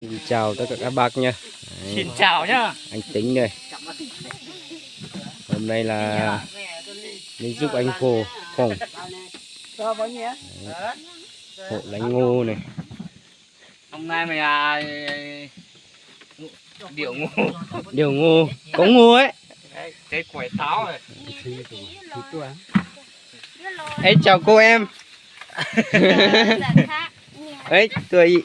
Xin chào tất cả các bác nha. Đấy, Xin chào nhá. anh Tính đây. Hôm nay là mình giúp anh Phổ phòng hộ lánh ngô này. Hôm nay mày điệu ngô. Điều ngô, có ngô ấy. Cái quẩy táo này. Ấy chào cô em. Ấy tôi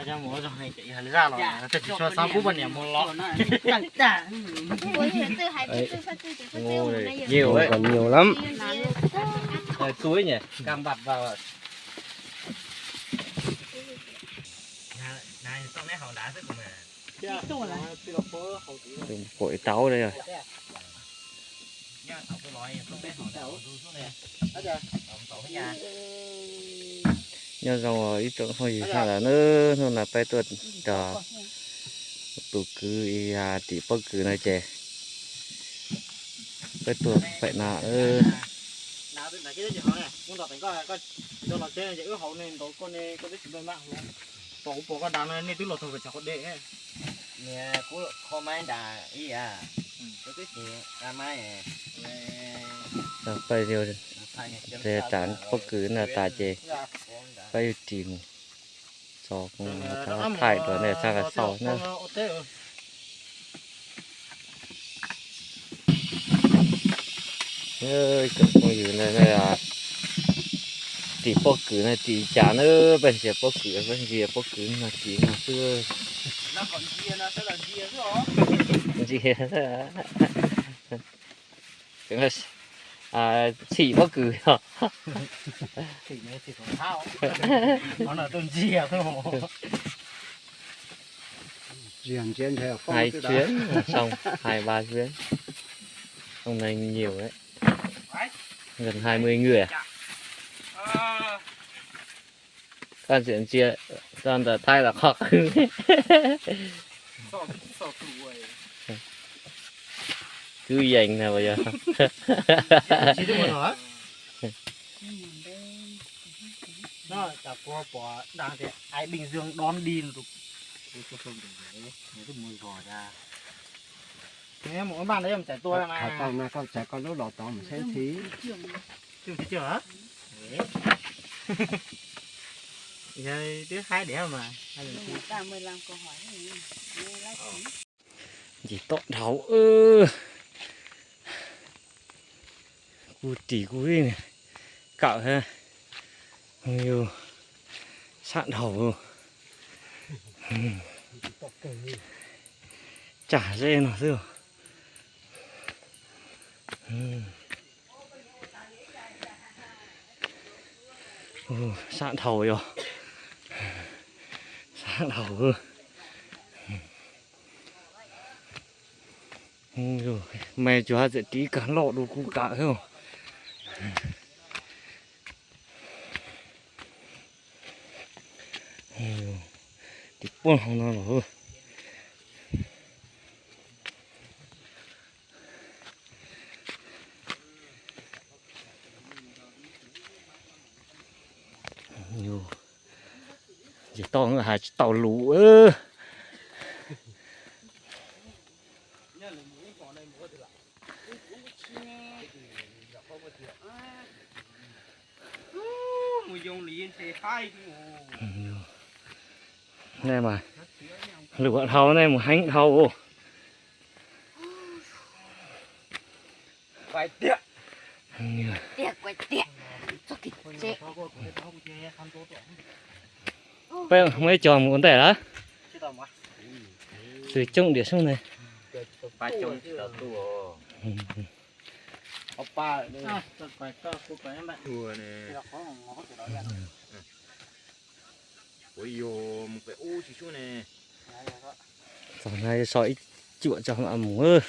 Ra mua rồi này chị hắn ra rồi. Thật cho sao cũng bận nhỉ một lọ. ngô này nhiều ấy, còn nhiều lắm. Rồi túi nhỉ, cam bặt vào. Này xong đấy họ đá sức mà. Cội táo đây rồi. Nhớ rằng ít chỗ thôi sao là nữa thôi là phải tuần chờ tụ cứ chỉ bất cứ này chè phải tuần phải là Nào bên này cái gì họ này, muốn đọc thành coi cho nó chơi ước hậu nên tối con này có biết bên mạng không? Bộ con đàn này tức là thôi phải chọn con đệ ấy. Nè, cú kho máy đà ý à, có cái gì đà máy này, phải điều để chán bất cứ là ta chè phải tìm cho ta thay đó này sang cái sau nữa. Ơi cái con gì này là chỉ bất cứ này chỉ chán nữa bên sẽ bất cứ bên gì bất cứ là chỉ là xưa Nó còn kia nó sẽ là kia chứ hả? gì cái là chỉ bất cứ hả? Thì này thì còn thao. Nó là tôn chia thôi mà. Hai chuyến là xong 2-3 chuyến hôm nay nhiều đấy gần 20 người à? Các chuyện chia toàn là thay là khó cứ dành nào bây giờ Chỉ được một hả? Nó cả qua bỏ đang thì ai Bình Dương đón đi rồi. Tôi không được đấy, cái mùi gò ra. Thế mỗi bạn đấy em chạy tôi mà. con trẻ con lúc đó tao mình sẽ thí. Chưa thấy chưa hả? Giờ thứ hai đẻ mà. chỉ tốt đầu cu tỉ cu đi này cạo ha nhiều sạn đầu chả dê nào rồi sạn đầu rồi sạn đầu rồi mẹ chú sẽ tí cán lọ đồ cụ tạ không tí buồn không nào rồi nhiều chỉ to là hai tàu lũ ơ Mùi dùng lý thì hai này mà lửa thầu này một hành thầu phải tiện. bây giờ mới tròn một con tẻ đó từ trong địa xuống này Ba chung tao tua. Oppa đây. Phải cho cô phải em bạn. Tua nè. Ôi yo, một cái ô chỉ xuống nè. giờ này sỏi chuột cho họ mù ơ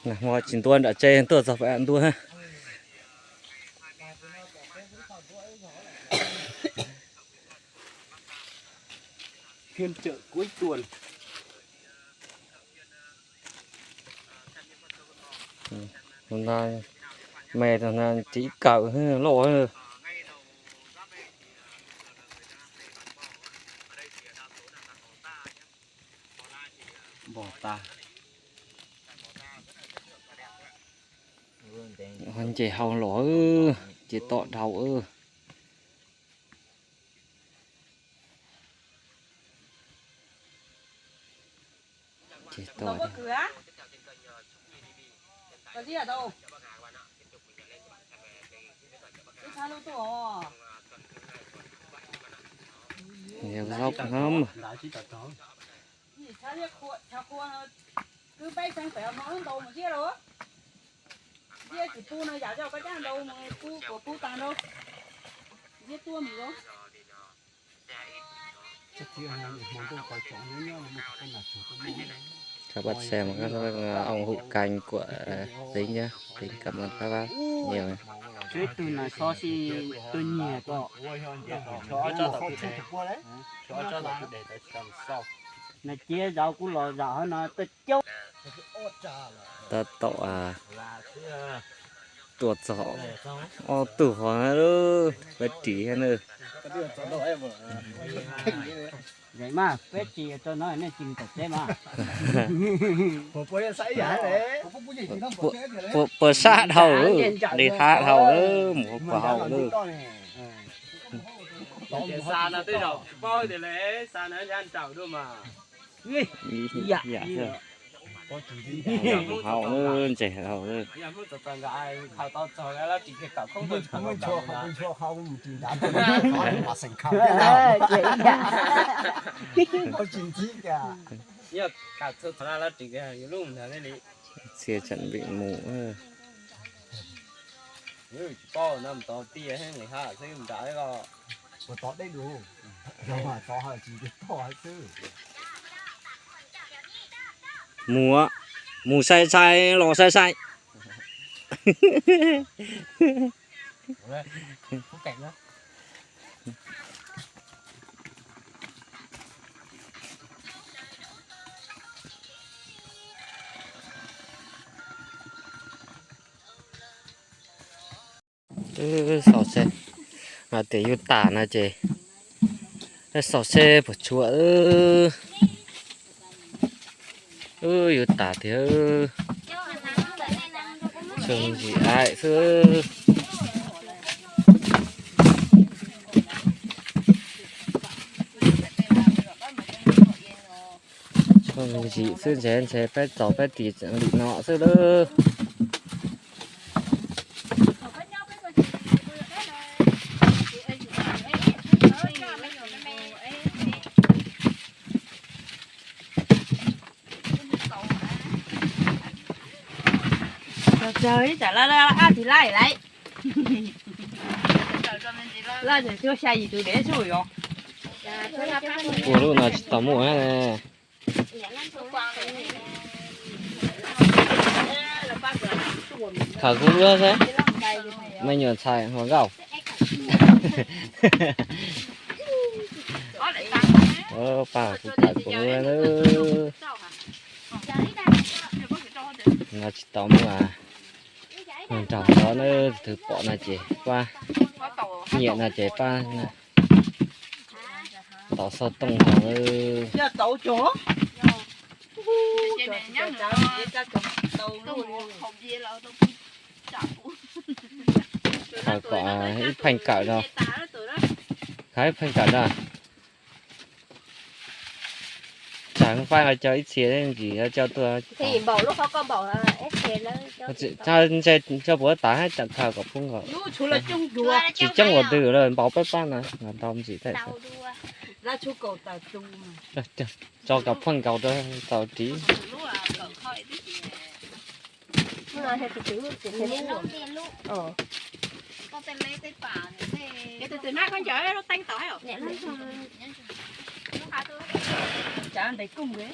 là ngoài chín tuần đã chơi tôi giờ phải ăn tua ha Phiên chợ cuối tuần. hôm nay mẹ thằng nào chỉ cạo lộ hơn bỏ ta hắn chỉ hầu lỗ chỉ tọ đầu chỉ tọ đâu có cửa có gì ở đâu cái sao đâu tổ nhiều dốc lắm gì sao đi chào cô cứ bay sang phải nói đâu mà chia đâu chia chỉ tu nó giả cho cái trang đâu mà tu của tu tàn đâu chia tua mình đâu các bạn xem các ông hữu canh của tính nhá tính cảm ơn các bác nhiều chứ từ này so si từ nhẹ to này chia rau cũng lò rau nó tới chốt ta tọ tuột giỏ tử hóa đó phải chỉ hay nữa vậy mà phép chỉ cho nó nên chìm tập thế mà bờ sát đầu đi hạ đầu một quả hậu nữa xa là tới rồi bao thì lẽ xa nó ăn chảo đâu mà dạ hậu nữa trẻ hậu nữa giờ muốn tập tành lại khảo tao cho cái là chỉ cái cặp không được không cho không chỉ đã mà thành công có chuyện gì cả giờ cả thứ thằng là chỉ cái lúc mà thế này xe chuẩn bị mũ bao năm tao tia hay người ha thấy mình đã cái我到得路，要嘛到下自己到下子。 mũ sai sai lò sai sai phúc cảnh đó sò xe mà để yêu tả nè chị sò xe của chúa yêu tả thì chừng gì ai cứ chừng gì cứ chén sẽ phải tỏ phải tỉ chẳng bị nọ xưa đó trời chả là thì lại lại là thì chưa xài gì từ để rồi rồi ủa lúc nào tao mua hết nè thở cũng nữa thế mày nhờ xài hoàng gạo bà cũng thở cũng nữa nó chỉ tao mua mình trồng đó nó thử bỏ là chỉ qua nhẹ là chỉ qua tao sau tông nó giờ tàu chỗ phải có ít phanh cạo đâu thấy phanh cạo đâu chẳng phải là cho ít xía lên gì cho tôi thì bầu lúc có con bầu là ép nó cho bữa tả hay chẳng thao có không có chỉ trong một từ rồi bảo bếp ban này làm tao gì thế ra chú cầu tàu chung cho cả phân cầu đó tàu tí nó hay thì con tên lấy tên bà cái từ nãy con chở nó tanh tỏi rồi nè nó chả ăn thấy cung đấy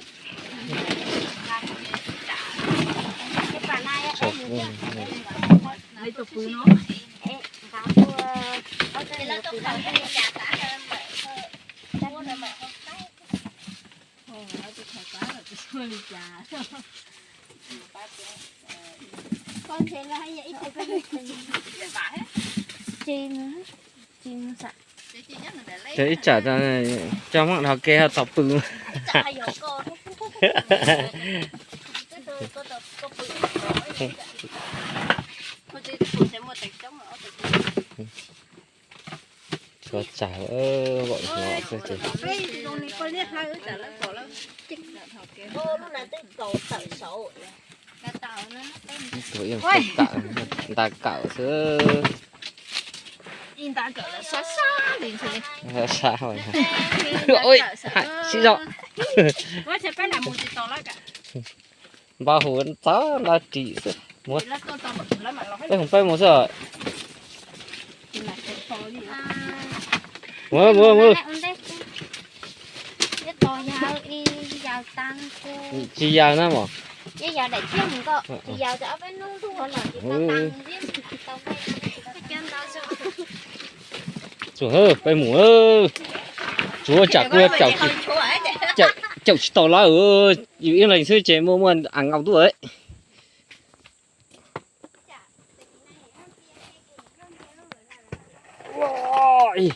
cái bà này lấy tập phứ nó có cái là tôi phải cái trả cả hơn vậy thôi mua rồi mà không tay tôi phải cá là tôi xôi trà con thế là hay vậy thì cái chim sạch Thế ít trả ra này cho mọi thằng kia tập bự. chả hay có con Cho trả bọn nó cơ chứ. ô lúc này tới cầu tự sổ Tụi em tất cả người ta cạo sữa in ta cỡ là xóa xóa liền thôi. sao rồi. Ôi, xin lỗi. Quá sẽ phải làm một gì to lại cả. Ba huấn tớ là chỉ một. Là to to lắm mà nó hết. Đây không phải một giờ. Là cái to gì. Mưa. cái to giàu y giàu tăng Chỉ giàu nữa mà. cái giàu để chiếm mình có thì giàu cho phải nung thu hồi là chỉ có tăng riêng tao phải chân tao sao Chúa ơi, phải mù ơi. Chúa chả quên chậu to lá ở yên lành sư chế mua ăn ngọc tuổi ấy. Ôi,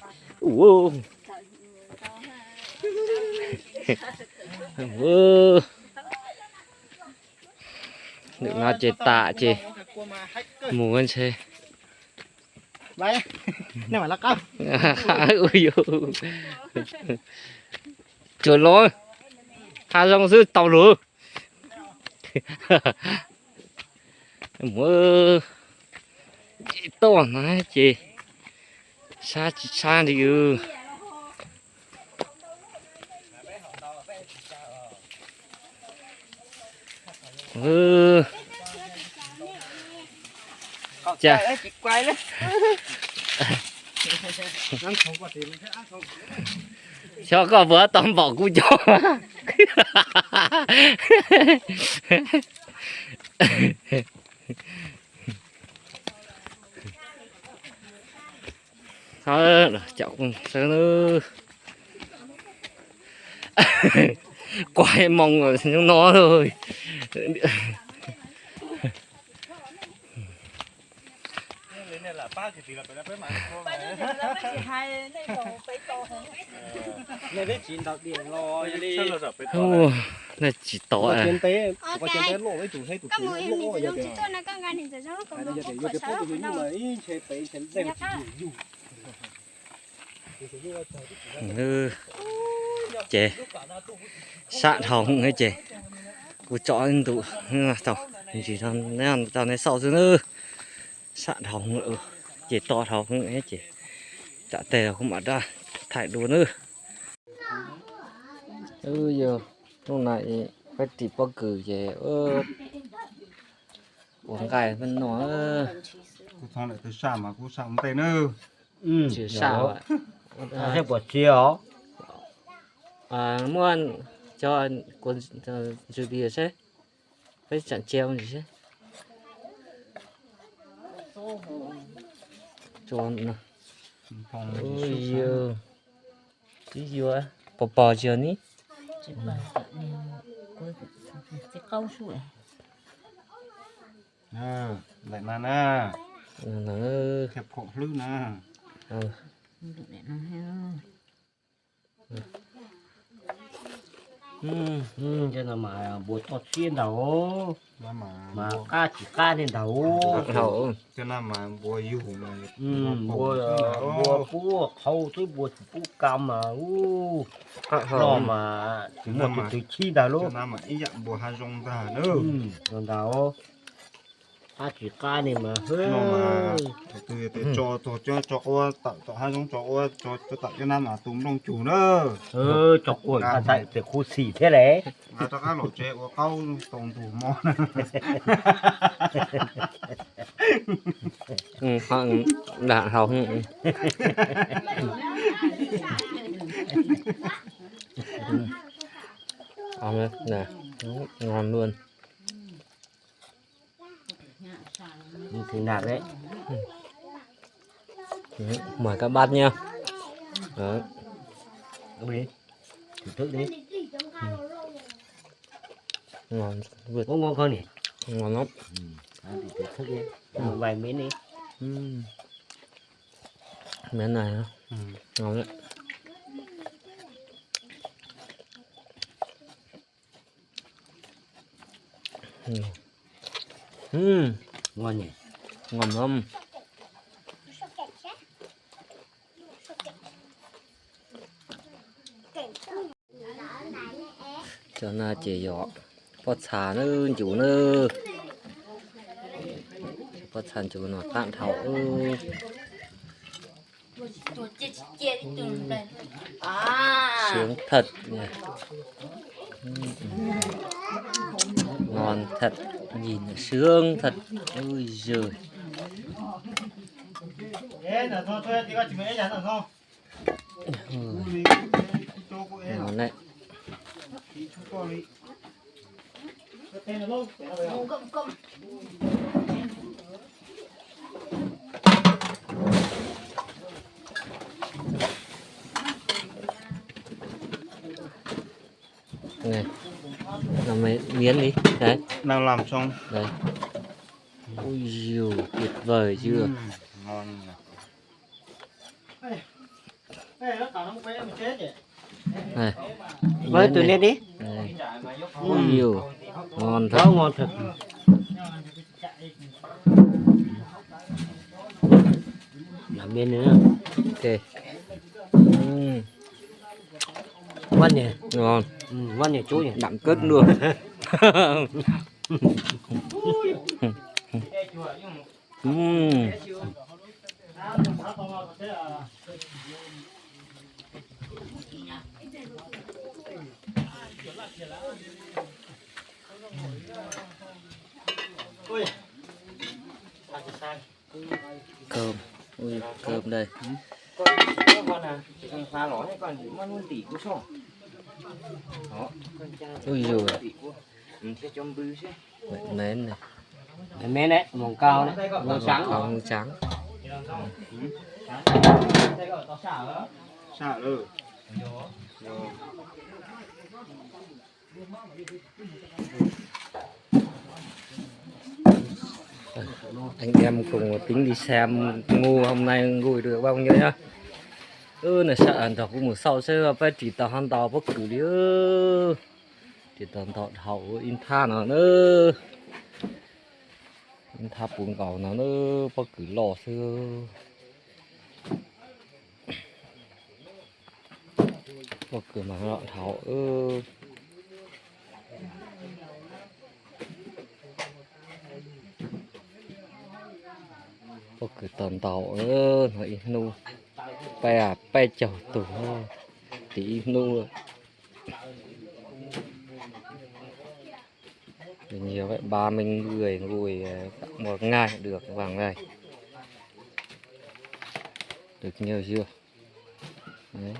đừng nói chế tạ chế mù ăn chế. Vậy này mà là con Ui trời lối hai dòng sư tàu lửa mưa to này chị xa thì chà quay đấy. ăn không có tiền sẽ ăn không cho có vợ tóm bỏ cu cho thôi chậu sơ nữa quay mong rồi nó thôi này đấy chín đặc điểm lo đi này chỉ tỏ à tiền tế có tiền tế lộ với chủ hay chủ các mùi lộ mình vậy dùng chỉ cho nó các ngành thì sẽ nó còn giờ để vô cái phố thì như vậy chế tế chế đem chè sạn hồng ấy chè cô chọn tụ tao chỉ tao này sau nữa sạn hồng nữa chỉ to hồng ấy chè chả tè không mà ra thải đồ nữa giờ lúc này phải tìm bao cử chè uống cài bên nó cô thằng lại tới xa mà cô sang tay nữa chỉ sao hay buổi chiều mua cho quân dự bị chứ phải chặn treo gì chứ tròn ôi giờ cái gì vậy bò chưa ní lại mà nè nó kẹp khổ lư nè cho nên mà buổi to xuyên đầu mà bùa ca chỉ ca lên đầu hậu cho nên mà bùa yêu mà bùa phú hậu tới bùa phú cam mà nó mà chỉ một cái từ chi đầu cho luôn nên mà ý dạng bùa hai rong ra nữa còn đầu ca chỉ ca này mà nó mà từ từ cho qua tạo hai rong cho tạo cho nên mà tùng đông chủ nữa chọc quẩy ta chạy từ khu xỉ thế đấy à cho các lỗ trẻ của câu tổng thủ món đạn hồng ngon nè ngon luôn thì nạt đấy mời các bác nha đó đi thử thức đi ngon vượt ngon không nhỉ ngon lắm thì thử thức đi vài miếng đi. Miếng này hả? Ngon đấy. Ngon nhỉ. Ngon lắm. Cho na chỉ giỏ bớt xả nữa chủ nữa bớt xả chủ nó tạm thảo Tôi chia đi từng đây. À. sướng thật nha. Ngon thật, nhìn sướng thật. Ôi giời. là thôi thôi thì có chỉ mấy là không. Ngon đấy. Cầm. Này, làm mấy miếng đi. Đấy, Nào làm xong. đấy. Ôi giời, tuyệt vời chưa? Ngon. Ê, nó tạo nó quay mình chết vậy. Này. Với miếng từ này. nét đi. Đây. Ôi giời, ngon thật. Đó ngon thật. Làm bên nữa. Ok. Ngon nhỉ. Ngon. Ngon nhỉ chú nhỉ. Đẳng cất luôn. Cơm. Ui, cơm đây. Con à, con phá lỏ hay con món luôn tỉ của sọ. Đó, con cha. Ui giời. Thế trong bư chứ. Mến này. Mến đấy, mỏng cao đấy, màu trắng. Màu trắng. Xả rồi. Anh em cùng tính đi xem ngô hôm nay ngồi được bao nhiêu nhá. Này sợ anh đọc một sau sẽ phải chỉ tao han tao bất cứ đi chỉ tao hậu in tha nào nữa in tha bún gạo nào nữa bất cứ lò xưa bất cứ mà họ thảo bất cứ tần tàu nói nu pe chầu tủ tí nu nhiều vậy 30 người ngồi một ngày được vàng này được nhiều chưa đấy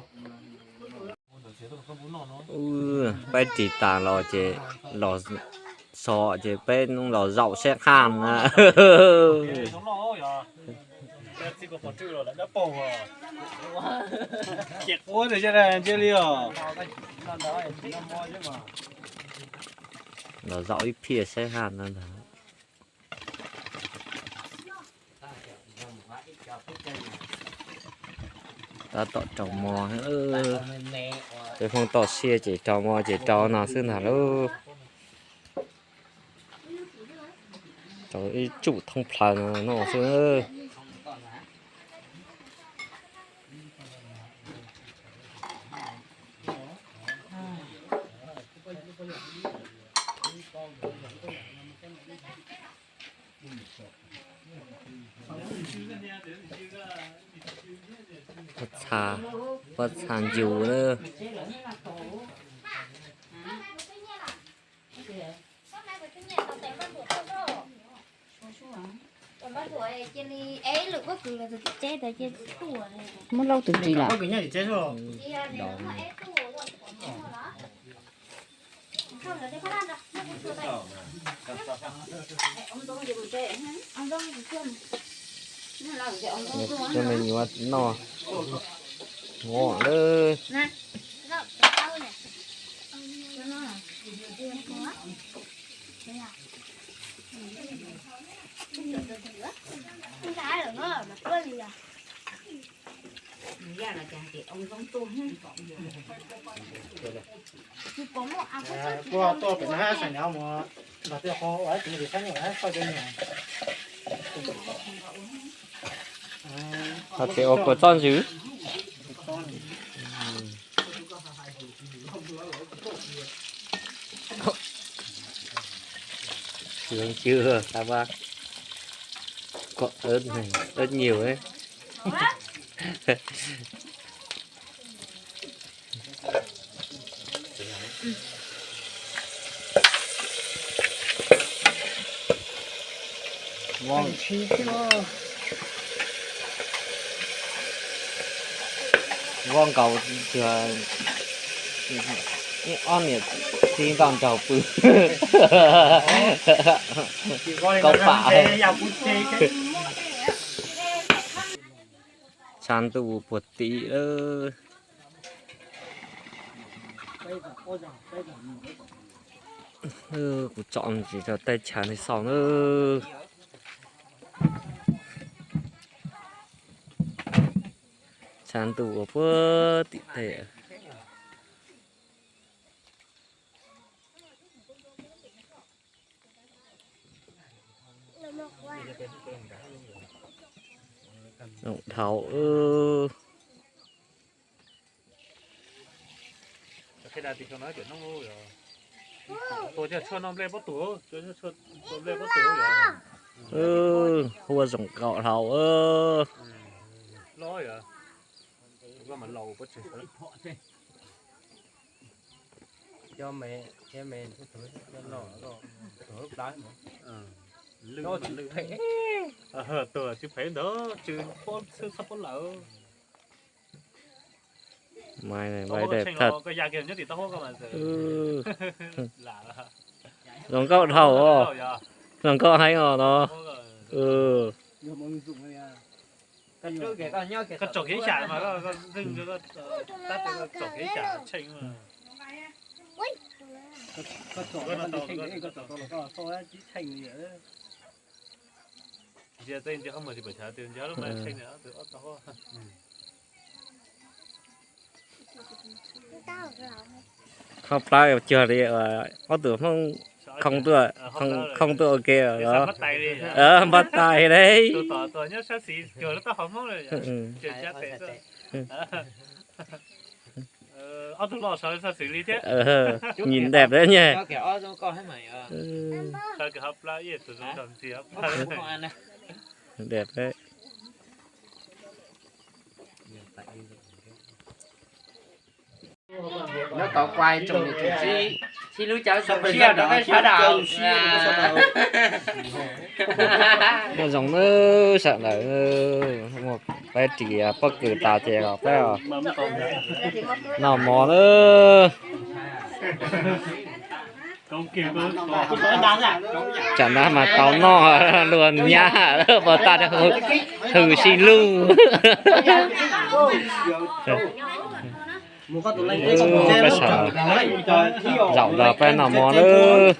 bé chỉ tàng lò chế lò sọ chế bé lò dậu xe khan à. Chẹt quá rồi chứ này chưa liều. Lò dậu ít phía xe khan nữa ta tọt trồng mò tôi không tọt xe chỉ trồng mò chỉ trồng nào xưa nào đâu trời chủ thông phẳng nó xưa bắt sàn dù nữa Mất lâu từ gì là Có cái nhà thì chết rồi. cho mình nhót no ngọ nữa Nè, rau tao nè. Cho nó. Đây à. qua to phải hai sành nhau mà là tiêu khó ấy thì để sáng nhỏ coi đây này thật cái ô có tròn chứ sướng chưa các bác có ớt này ớt nhiều ấy ngon ngon cầu chưa on nhiệt thì còn chầu bự có phải chán tụ bột tí ơ của chọn chỉ cho tay chán thì xong ơ chán tụ bột tí tệ động thảo cái đại thì nói chuyện nó ngu rồi tôiจะชวนน้องเล่นประตูtôiจะชวนเล่นประตูrồi hua rồng cọ thảo nói rồiก็มันเราbất chợt cho mẹ cái thứ cho nó rồi đá nó chỉ lư thấy tôi chỉ phải đó chứ con sư sắp con lỡ mai này mai đẹp thật cái nhà kia nhất thì tao hốt các bạn lạ rồng cọ thảo rồng cọ hay ngỏ nó cái trộn ghế chả mà có dưng cho có tắt cái trộn ghế chả chênh mà có chỗ nó chỉ thành gì nữa giờ tên chứ không mà thì phải trả tiền giờ lúc này chênh nữa từ ớt đó không phải chưa đi có tưởng không tôi ok rồi bắt tay đấy tôi nhớ sát xí chờ nó tao không mong rồi chờ chết tệ tôi lo sao sát xí đi chứ nhìn đẹp đấy nhỉ sao cái hấp lá gì tụi nó làm gì hấp đẹp đấy nó có quay trong những cái chi lưu cháu xong chia đó cái xóa đầu nó giống nó sợ là một cái chỉ bất cứ tao chè gặp phải à nào mò nữa chẳng ra mà tao no luôn nha mà ta đã thử xin lưu cái sợ dạo giờ phải nào mò nữa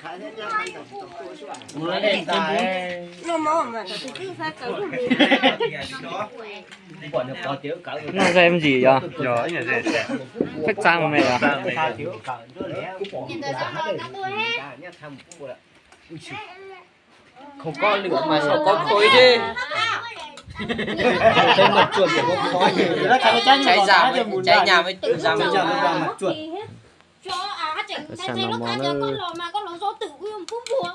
nó xem gì vậy? rồi nhà gì khách sang mà mày à? không có lửa mà sao có khối đi trên mặt chuột của con khói cháy già cháy nhà mới ra mới ra mặt chuột cho chỉnh thế lúc ta cho con lò mà con lò do tự nguyên phú phú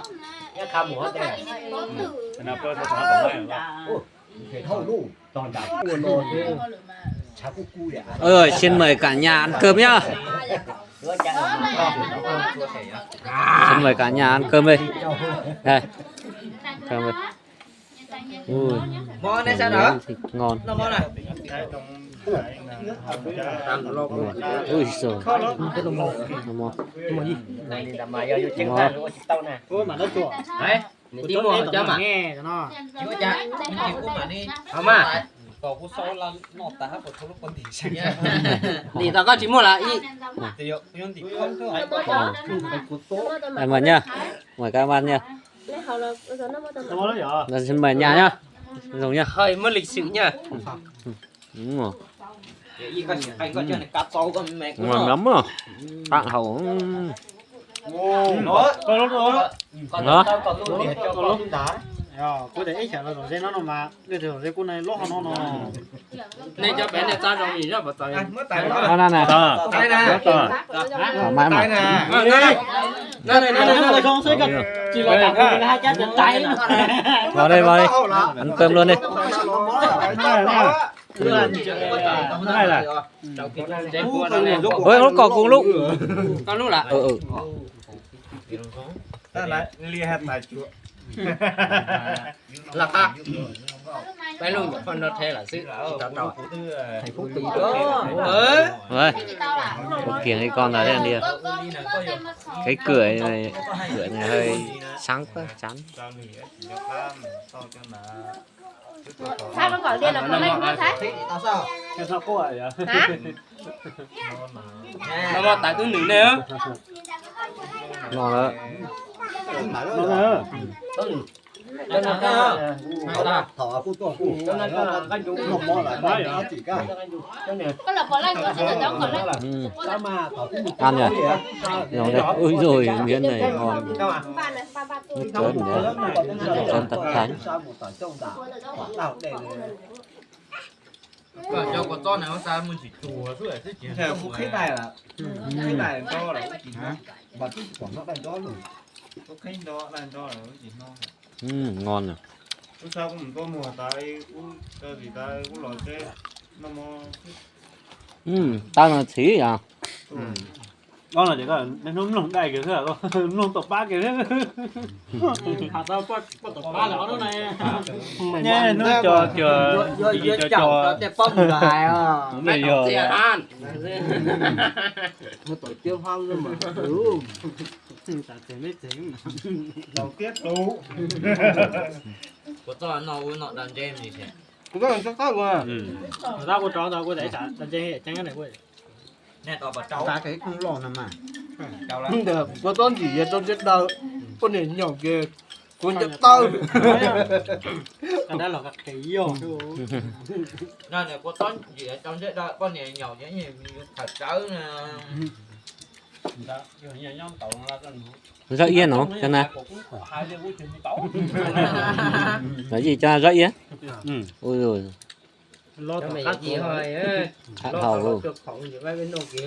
nhá khám một cái nào tôi thấy nó còn này thể thâu đủ toàn đảo buồn rồi chả cu cu ơi xin mời cả nhà ăn cơm nhá xin mời cả nhà ăn cơm đi đây cơm đi món này sao đó thịt ngon món này ui giời ngon này là mày vô chừng ra luôn tao nè mà nó chuột đấy đi mua cho mà nghe cho nó chú cha chịu cũng mà đi không mà có cú số là nọ ta hát một số lúc con thì sinh thì tao có chỉ mua là y thì nhưng thì không thôi em mời nhá mời các bạn nhá là xin mời nhà nhá dùng nhá hơi mất lịch sự nha đúng rồi Vậy cái con chân này cắt sâu con mẹ ngon lắm à bạn hậu Đó, con lúc đó. đó còn luôn để cho con đá. Cô để ít chả là rồi nó mà cái thường cái cô này lót nó. nên cho bé này ta rồi gì đó mà tay đó nè nè tay nè mãi mà Nó không xếp gặp chỉ là cả hai chát chân tay. vào đây ăn cơm luôn đi Đây là ôi nó cỏ cùng lúc con lúc là ta lại lia hạt lại chúa là ta bé luôn con nó thế là sự tao Thành phố Tùng rồi một kiềng cái con là đây đi cái cửa này hơi sáng quá chán cho người ấy chỉ nhóc lam sau cho là Sao nó gọi điện là con anh nó thấy? Tao sao? cái sao cô vậy? Hả? nó mà tại cứ nữ nữa ngon đó Cho nó thọ cô to cô cho nên là cái chú không mò lại nó chỉ cả Có là con anh có sẽ là giống con anh. mà thọ cũng ăn nhỉ rồi đấy ui rồi miếng này ngon Ba này, ba tuổi. nước trơn nữa trơn tật thánh sao một tỏi trong đảo đảo để và cho con to này nó sao mình chỉ chùa thôi chứ chỉ theo cũng khách này là khách này to là chỉ mà cái quảng nó đánh đó rồi có khách đó đánh đó là chỉ no ngon rồi lúc sau cũng có mùa tại cũng cho gì ta cũng lòi cái nó mò tao là xí à Con là chỉ có nó nung đầy kiểu thế là con nung tập ba kiểu thế. Hạt sao có tập ba là nó này. Nhé nó cho để phong lại à này giờ. ăn nó tổ tiêu hoang luôn mà Ta tiền mấy tiền. đầu tiết đủ của tôi nó đàn jem gì thế cũng có chắc tao mà Tao có chó tao có để trả đánh chơi chẳng cái này quên. nè tao bảo cháu ta cái cũng lò nằm mà cháu là không được có con chỉ về trong chết đâu con này nhỏ kia con chết tao Cái đó là cái yêu. nè nè có con gì ở trong chết đó con này nhỏ vậy như thật cháu nè rợi yên không cho này cái gì cho rợi yên ôi rồi Lo cho mày tao gì thôi hạn hầu luôn được phòng gì phải bên nọ kia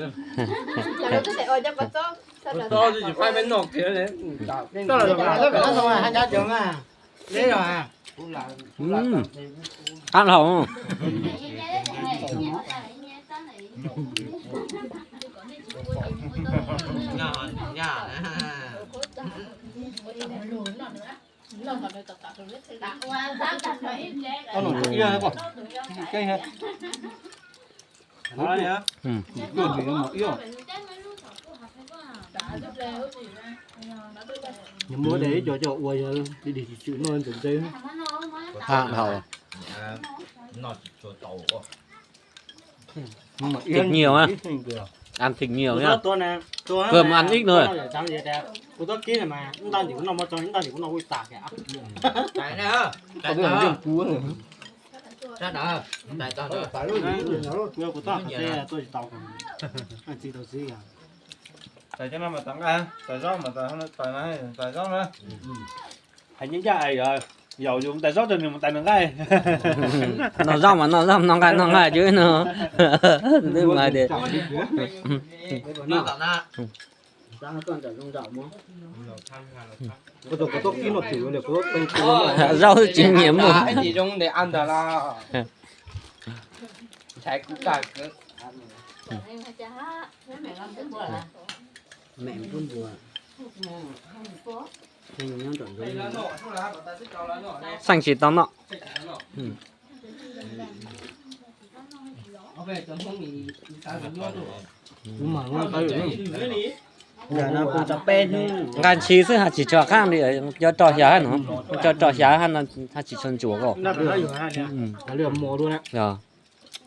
Là nó cứ sẽ ơi cho con to. Sao là to thì chỉ phải bên nọ kia đấy Đó là nó phải xong rồi hai cha trường à. Đấy rồi à. hạn hầu nhà Con nó yêu nó còn. Cái hết. Đó nhá. Con gì nó yêu. Nhưng mua đấy cho uầy đi chữ nó lên chơi. hạn hầu nó cho tàu thịt nhiều á ăn thịt nhiều nhá cơm ăn ít thôi cô tôi kia mà chúng ta chỉ có nằm ở trong chúng ta chỉ có nằm quay tạc kìa tại nữa tại nữa ra đó tại tao nữa tại lúc người của tôi là tôi tàu anh chị tàu gì à tại cho nó mà tặng ăn tại do mà tại này tại do nữa anh những cái rồi dầu dùng tại gió từ mình tại đường cái nó rau mà nó ngay chứ nó đừng ngay để nó tao na ra con tại trong rau mà có tốt kín một chữ được có tốt rau chỉ nhiễm rồi cái gì trong để ăn đó là chạy cũng cả cứ mẹ cũng vừa xanh chỉ tao nọ mà nó tới giờ nó cũng tập pen ngàn chi chứ chỉ cho khác đi cho trò giá nữa cho giá hắn nó chỉ chân chúa rồi nó phải rồi ha cái lừa mồ luôn á rồi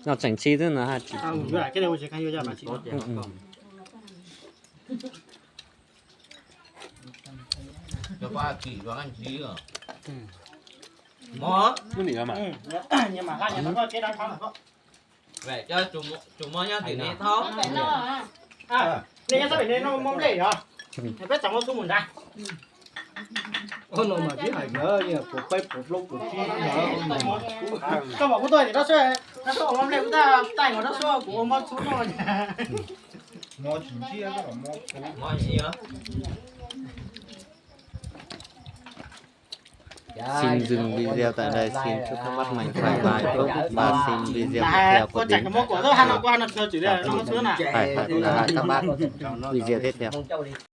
nó chỉnh chi chứ nó chỉ cái này chỉ khai vô cho bà chị cho qua chỉ vào anh gì à mó nhưng mà cái này nó có cái đó không vậy cho chủ mò nhau thì đi thó Phải lo à. À, nên sao phải nên nó mong để hả? Em biết chẳng có số một ra. Ôi nó mà chỉ hay nhớ như của bay của lúc của chi nhớ. Cho bảo của tôi thì nó sẽ mong để chúng ta tay của nó xô của mong xuống rồi. Mò chính chi cái đó mò cũ. mò gì đó Xin dừng video tại đây, xin chúc các bác mạnh khỏe và xin video tiếp theo Có của chạy cái đến mốc của tôi, hắn nó qua nó chỉ để nó xuống nào. phải là các bác video tiếp theo.